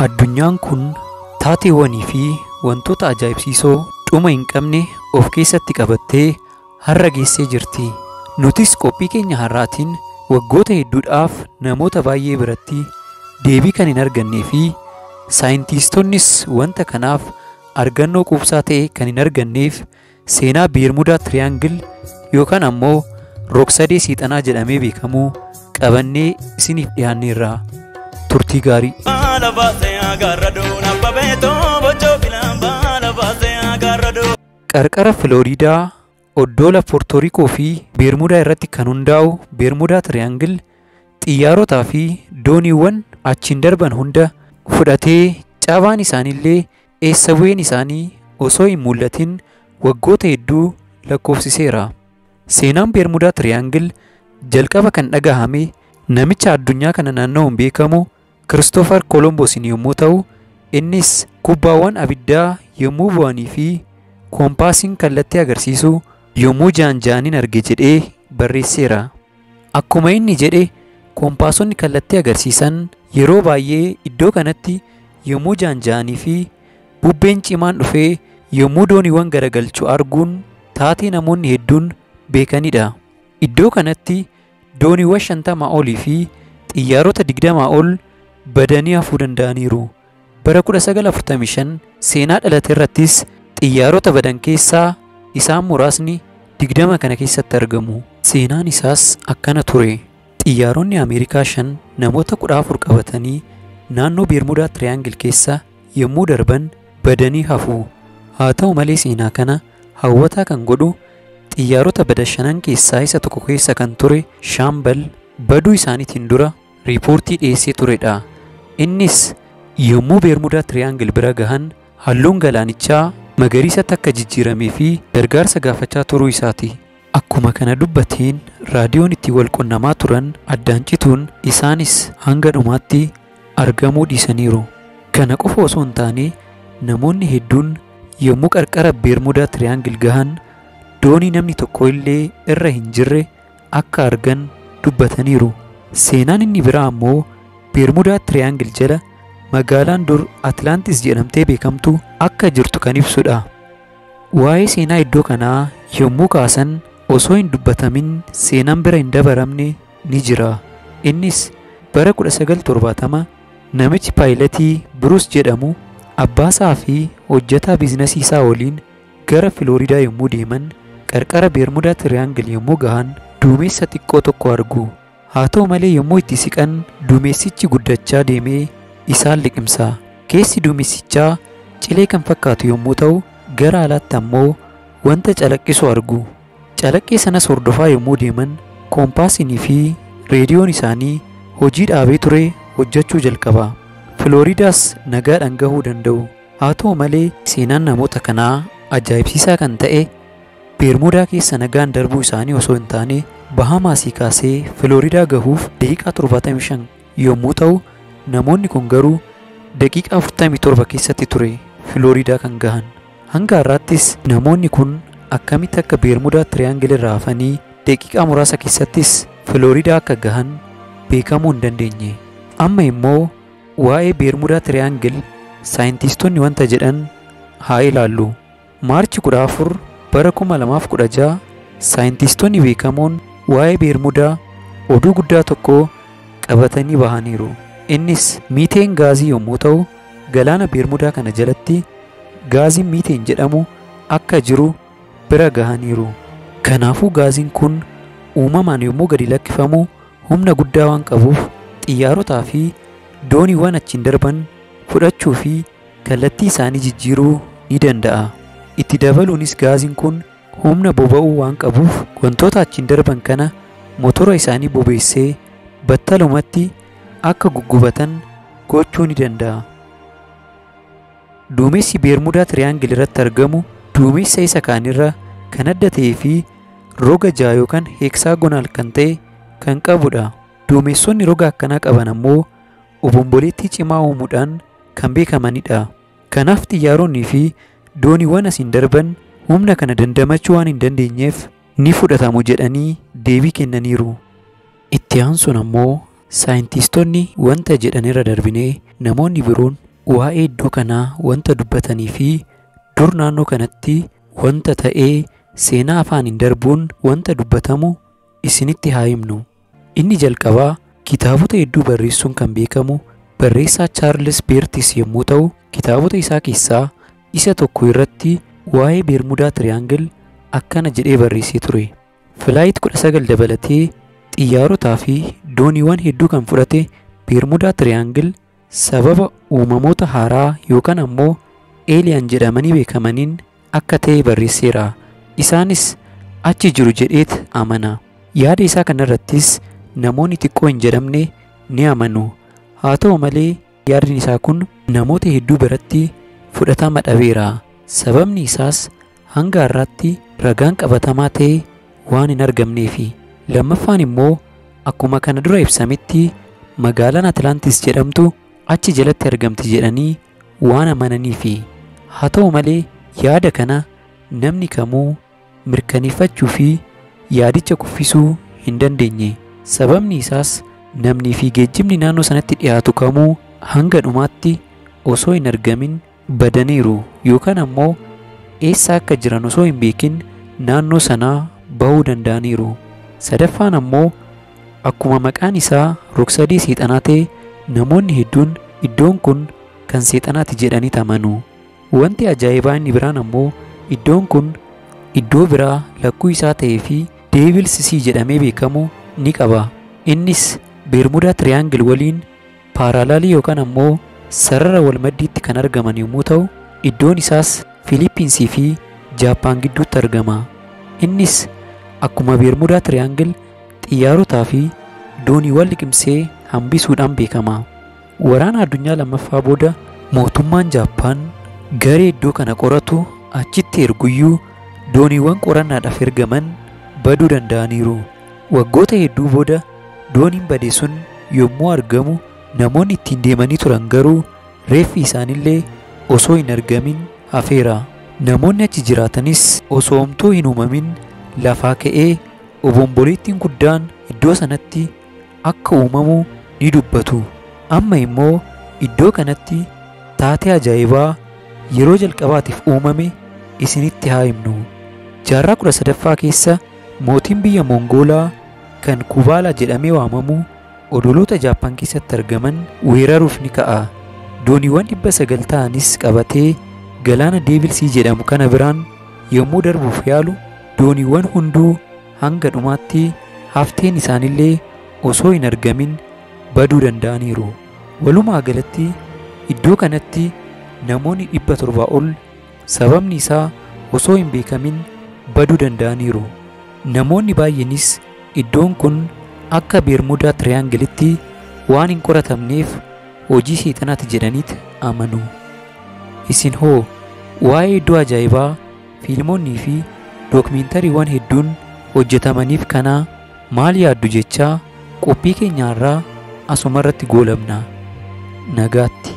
Addunyaan kun taateewwanii fi wantoota ajaa'ibsiisoo dhuma hin qabne of keessatti qabattee har'a geessee jirti. Nutis qophii keenya har'aatiin waggoota hedduudhaaf namoota baay'ee biratti deebii kan hin argannee fi saayintiistonnis wanta kanaaf argannoo quubsaa ta'e kan hin arganneef seenaa Beermudaa Tiriyaangil yookaan ammoo Rooksadee Seexanaa jedhamee beekamu qabannee isiniif dhiyaanneerra. Turtii gaarii. Qarqara Filooriidaa, Oddoola Poortoorikoo fi Beermudaa irratti kan hundaa'u Beermudaa Tiriyaangil xiyyaarotaa fi dooniiwwan achiin darban hunda fudhatee cabaan isaaniillee eessa bu'een isaanii osoo hin mul'atin waggoota hedduu lakkoofsiseera. Seenaan Beermudaa Tiriyaangil jalqaba kan dhagahame namicha addunyaa kana naanna'uun beekamu Kiristoofer Kolombosiin yommuu ta'u, innis kubbaawwan abiddaa yommuu bu'anii fi koompaasiin kallattii agarsiisu yommuu ja'aniin arge jedhee barreesseera. Akkuma inni jedhe koompaasonni kallattii agarsiisan yeroo baay'ee iddoo kanatti yommuu ja'anii fi bubbeen cimaan dhufee yommuu dooniiwwan garagalchu arguun taatee namoonni hedduun beekanidha. Iddoo kanatti dooniiwwan 50 olii fi xiyyaarota 20 ol badanii hafuu danda'aniiru. Bara 1945 seenaa dhalate irrattis xiyyaarota badan keessaa isaan muraasni 20 kana keessatti argamu. Seenaan isaas akkana ture. Xiyyaaronni Ameerikaa 5 namoota 14 qabatanii naannoo Beermudaa Tiriyaangil keessa yommuu darban badanii hafu. Haa ta'u malee seenaa kana hawwataa kan godhu xiyyaarota badan 5 keessaa isa tokko keessa kan ture Shaambal baduu isaaniitiin dura riipoortii dhiyeessee turedha. Innis yommuu Beermudaa Tiriyaangil bira gahan halluun galaanichaa magariisatti akka jijjiiramee fi gargaarsa gaafachaa turuu isaati. Akkuma kana dubbateen raadiyoon itti wal qunnamaa turan addaan cituun isaanis hanga dhumaatti argamuu dhiisaniiru. Kana qofa osoo hin taane namoonni hedduun yommuu qarqara Beermudaa Tiriyaangil gahan doonii namni tokko illee irra hin jirre akka argan dubbataniiru. Seenaan inni biraa ammoo Beermudaa Tiriyaangil jala magaalaan dur Atlaantis jedhamtee beekamtu akka jirtu kan ibsudha. Waa'ee seenaa iddoo kanaa yommuu kaasan osoo hin dubbatamin seenaan bira hin dabaramne ni jira. Innis bara 1970 namichi paayilatii Bruce jedhamu abbaasaa fi hojjetaa biizinasii isaa waliin gara Filooriidaa yommuu deeman qarqara Beermudaa Tiriyaangil yommuu gahan duumessa xiqqoo tokko argu. Haa ta'u malee yommuu itti siqan duumessichi guddachaa deemee isaan liqimsa. Keessi duumessichaa cilee kan fakkaatu yommuu ta'u gara alaatti ammoo wanta calaqqisu argu. Calaqqee sanas hordofaa yommuu deeman koompaasinii fi reediyoon isaanii hojii dhaabee ture hojjechuu jalqaba. Filooriidaas nagaadhaan gahuu danda'u. Haa ta'u malee seenaan namoota kanaa ajaa'ibsiisaa kan ta'e Beermudaa keessa nagaan darbuu isaanii osoo hin taane Bahamaasii kaasee Filooriidaa gahuuf daqiiqaa 75 yommuu ta'u namoonni kun garuu daqiiqaa 47 keessatti ture Filooriidaa kan gahan. Hanga har'aattis namoonni kun akkamitti akka Beermudaa Tiriyaangil irraa hafanii daqiiqaa muraasa keessattis Filooriidaa akka gahan beekamuu hin dandeenye. Amma immoo waa'ee Beermudaa Tiriyaangil saayintiistonni wanta jedhan haa ilaallu. Maarchi 14 bara 2016 saayintiistonni beekamoon waa'ee Beermudaa oduu guddaa tokko qabatanii bahaniiru. Innis miiteen gaazii yommuu ta'u galaana Beermudaa kana jalatti gaaziin miiteen jedhamu akka jiru bira gahaniiru. Kanaafuu gaaziin kun uumamaan yommuu gadi lakkifamu humna guddaa waan qabuuf xiyyaarotaa fi dooniiwwan achiin darban fudhachuu fi kallattii isaanii jijjiiruu ni danda'a. Itti dabaluunis gaaziin kun humna boba'uu waan qabuuf wantoota achiin darban kana motora isaanii bobeessee battalumatti akka guggubatan gochuu ni danda'a. Duumessi Beermudaa Tiriyaangil irratti argamu duumessa isa kaanirra kan adda ta'ee fi roga 6 yookaan heksaagonaal kan ta'e kan qabudha. Duumessonni roga akkanaa qaban ammoo obomboleettii cimaa uumuudhaan kan beekamanidha. Kanaaf xiyyaaronnii fi dooniiwwan asiin darban humna kana dandamachuu waan hin dandeenyeef ni fudhatamu jedhanii deebii kennaniiru. Itti aansuun ammoo saayintiistonni wanta jedhan irra darbinee namoonni biroon waa'ee iddoo kanaa wanta dubbatanii fi dur naannoo kanatti wanta ta'ee seenaa afaaniin darbuun wanta dubbatamu isinitti haa himnu. Inni jalqabaa kitaabota hedduu barreessuun kan beekamu barreessaa Chaarles Beertis yommuu ta'u, kitaabota isaa keessaa isa tokko irratti waa'ee Beermudaa Tiriyaangil akkana jedhee barreessee ture. Filaayit 19 dabalatee xiyyaarotaa fi dooniiwwan hedduu kan fudhate Beermudaa Tiriyaangil sababa uumamoota haaraa yookaan ammoo eeliyaan jedhamanii beekamaniin akka ta'e barreesseera. Isaanis achi jiru jedheet amana. Yaada isaa kanarrattis namoonni xiqqoo hin jedhamne ni amanu. Haa ta'u malee yaadni isaa kun namoota hedduu biratti fudhatama dhabeera. Sababni isaas hanga har'aatti ragaan qabatamaa ta'e waan hin argamneefi. Lammaffaan immoo akkuma kana dura ibsametti magaalaan Atlaantis jedhamtu achi jalatti argamti jedhanii waan amananiifi. Haa ta'u malee yaada kana namni kamuu mirkaneeffachuu fi yaadicha kuffisuu hin dandeenye. Sababni isaas namnii fi geejjibni naannoo sanatti dhiyaatu kamuu hanga dhumaatti osoo hin argamin badaniiru yookaan ammoo eessa akka jiran osoo hin beekin naannoo sanaa bahuu danda'aniiru. Sadaffaan ammoo akkuma maqaan isaa rogsadee seexanaa ta'e namoonni hedduun iddoon kun kan seexanaati jedhanii amanu. Wanti ajaa'ibaa inni biraan ammoo iddoon kun iddoo biraa lakkuu isaa ta'ee fi Deevils Sii jedhamee beekamu ni qaba. Innis Beermudaa Tiriyaangil waliin paaraalaalii yookaan ammoo sarara wal maddiitti kan argaman yommuu ta'u, iddoon isaas Filiippiinsii fi Jaappaan gidduutti argama. Innis akkuma Beermudaa Tiriyaangil xiyyaarotaa fi dooniiwwan liqimsee hambisuudhaan beekama. Waraana addunyaa lammaffaa booda mootummaan Jaappaan garee iddoo kana qoratu achitti erguyyuu dooniiwwan qorannaadhaaf ergaman baduu danda'aniiru. Waggoota hedduu booda dooniin bade sun yommuu argamu namoonni ittiin deemanii turan garuu reeffi isaanillee osoo hin argamin hafeera. Namoonni achi jiraatanis osoo homtuu hin uumamin lafaa ka'ee obomboleettiin guddaan iddoo sanatti akka uumamu ni dubbatu. Amma immoo iddoo kanatti taatee ajaa'ibaa yeroo jalqabaatiif uumame isinitti haa himnu. Jaarraa 13ffaa keessa mootiin biyya Mongoolaa kan Kubaalaa jedhamee waamamu odoloota Jaappaan keessatti argaman weeraruuf ni ka'a. Dooniiwwan 900 ta'anis qabatee galaana Deevils Sii jedhamu kana biraan yommuu darbuuf yaalu dooniiwwan hunduu hanga dhumaatti hafteen isaanillee osoo hin argamin baduu danda'aniiru. Walumaa galatti iddoo kanatti namoonni 700 ol sababni isaa osoo hin beekamin baduu danda'aniiru. Namoonni baay'eenis iddoon kun akka Beermudaa Tiriyaangilitti waan hin qoratamneef hojii seexanaati jedhaniit amanu. Isin hoo waa'ee iddoo ajaa'ibaa fiilmoonnii fi dookumentariiwwan hedduun hojjetamaniif kanaa maal yaaddu jechaa qophii keenyaarraa asumarratti goolabna. Nagaatti.